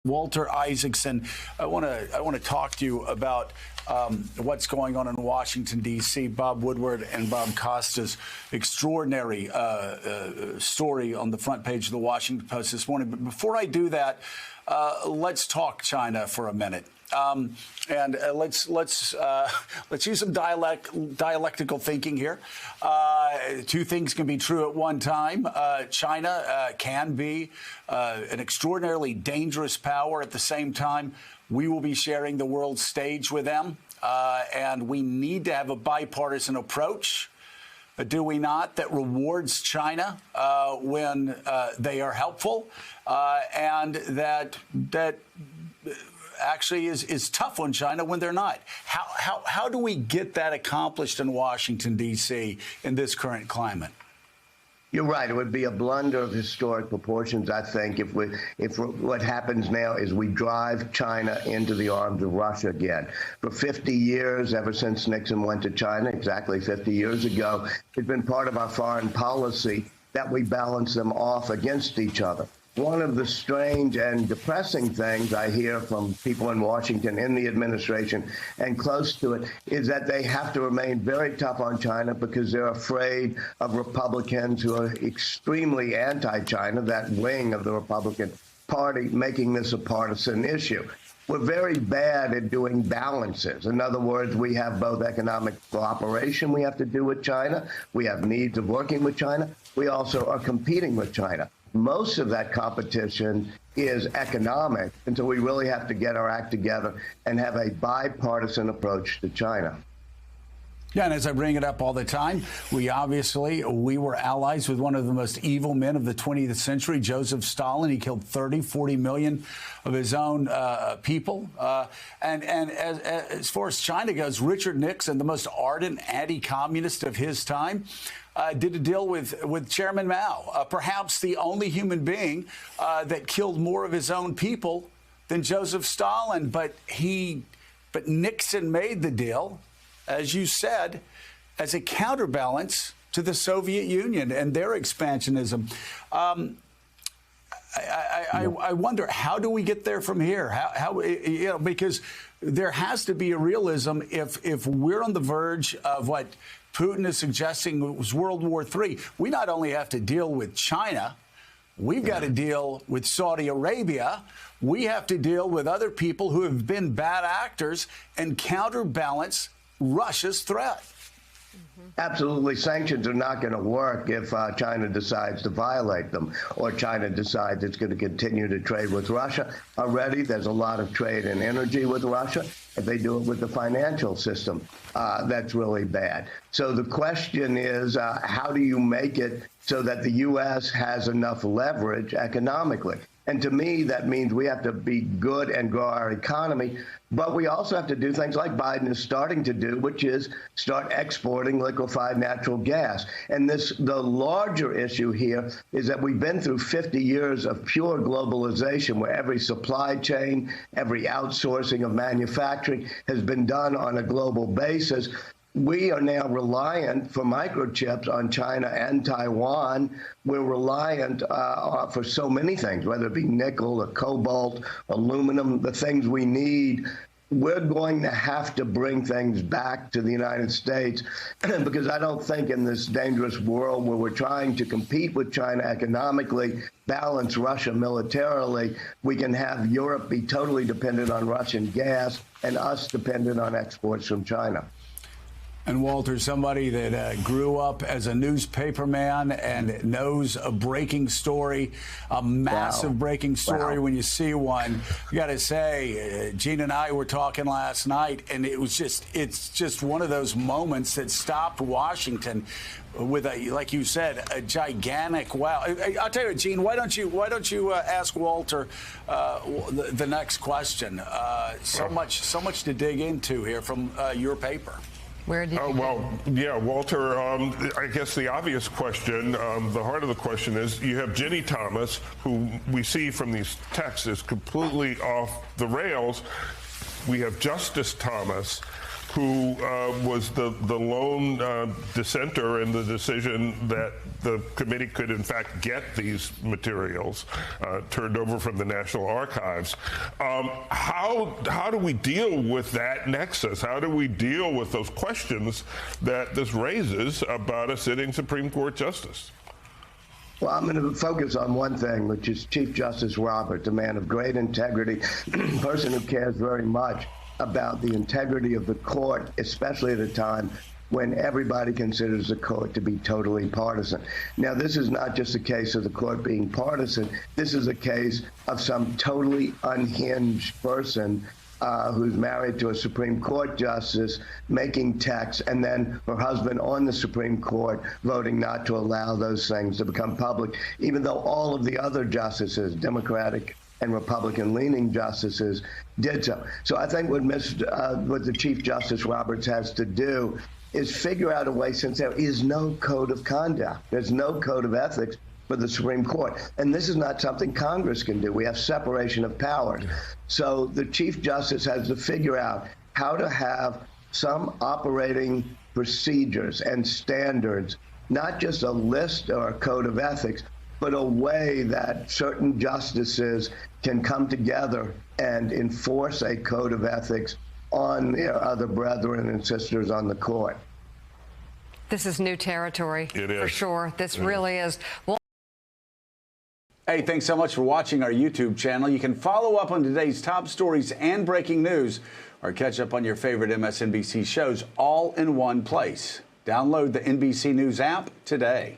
Walter Isaacson, I want to talk to you about what's going on in Washington, D.C. Bob Woodward and Bob Costa's extraordinary story on the front page of the Washington Post this morning. But before I do that, let's talk China for a minute. And let's use some dialectical thinking here. Two things can be true at one time. China can be an extraordinarily dangerous power. At the same time, we will be sharing the world stage with them, and we need to have a bipartisan approach. Do we not? That rewards China when they are helpful, and that actually is tough on China when they're not. How do we get that accomplished in Washington, D.C. in this current climate? You're right. It would be a blunder of historic proportions, I think, if what happens now is we drive China into the arms of Russia again. For 50 years, ever since Nixon went to China, exactly 50 years ago, it's been part of our foreign policy that we balance them off against each other. One of the strange and depressing things I hear from people in Washington, in the administration, and close to it, is that they have to remain very tough on China because they're afraid of Republicans who are extremely anti-China, that wing of the Republican Party, making this a partisan issue. We're very bad at doing balances. In other words, we have both economic cooperation we have to do with China. We have needs of working with China. We also are competing with China. Most of that competition is economic, and so we really have to get our act together and have a bipartisan approach to China. Yeah, and as I bring it up all the time, we were allies with one of the most evil men of the 20th century, Joseph Stalin. He killed 40 million of his own people. And as far as China goes, Richard Nixon, the most ardent anti-communist of his time, did a deal with Chairman Mao, perhaps the only human being that killed more of his own people than Joseph Stalin. But Nixon made the deal, as you said, as a counterbalance to the Soviet Union and their expansionism. I wonder, how do we get there from here? How because there has to be a realism if we're on the verge of what Putin is suggesting was World War III. We not only have to deal with China, we've got to deal with Saudi Arabia. We have to deal with other people who have been bad actors and counterbalance Russia's threat. Absolutely. Sanctions are not going to work if China decides to violate them, or China decides it's going to continue to trade with Russia. Already, there's a lot of trade and energy with Russia. If they do it with the financial system, that's really bad. So the question is, how do you make it so that the U.S. has enough leverage economically? And to me, that means we have to be good and grow our economy. But we also have to do things like Biden is starting to do, which is start exporting liquefied natural gas. And the larger issue here is that we've been through 50 years of pure globalization, where every supply chain, every outsourcing of manufacturing has been done on a global basis. We are now reliant for microchips on China and Taiwan. We're reliant for so many things, whether it be nickel or cobalt, aluminum, the things we need. We're going to have to bring things back to the United States because I don't think in this dangerous world where we're trying to compete with China economically, balance Russia militarily, we can have Europe be totally dependent on Russian gas and us dependent on exports from China. And Walter, somebody that grew up as a newspaper man and knows a breaking story, a massive breaking story when you see one. I got to say, Gene and I were talking last night, and it's just one of those moments that stopped Washington with like you said, a gigantic wow. I'll tell you what, Gene, why don't you ask Walter the next question? So much to dig into here from your paper. Where did you well, yeah, Walter, I guess the obvious question, the heart of the question is, you have Ginny Thomas, who we see from these texts is completely off the rails. We have Justice Thomas. who was the lone dissenter in the decision that the committee could in fact get these materials turned over from the National Archives. How do we deal with that nexus? How do we deal with those questions that this raises about a sitting Supreme Court justice? Well, I'm going to focus on one thing, which is Chief Justice Roberts, a man of great integrity, a person who cares very much about the integrity of the court, especially at a time when everybody considers the court to be totally partisan. Now, this is not just a case of the court being partisan. This is a case of some totally unhinged person who's married to a Supreme Court justice making texts, and then her husband on the Supreme Court voting not to allow those things to become public, even though all of the other justices, Democratic and Republican-leaning justices, did so. So I think what the Chief Justice Roberts has to do is figure out a way, since there is no code of conduct, there's no code of ethics for the Supreme Court. And this is not something Congress can do. We have separation of powers. So the Chief Justice has to figure out how to have some operating procedures and standards, not just a list or a code of ethics, but a way that certain justices can come together and enforce a code of ethics on their other brethren and sisters on the court. This is new territory. It is. For sure. This really is. Well, Hey, thanks so much for watching our YouTube channel. You can follow up on today's top stories and breaking news, or catch up on your favorite MSNBC shows all in one place. Download the NBC News app today.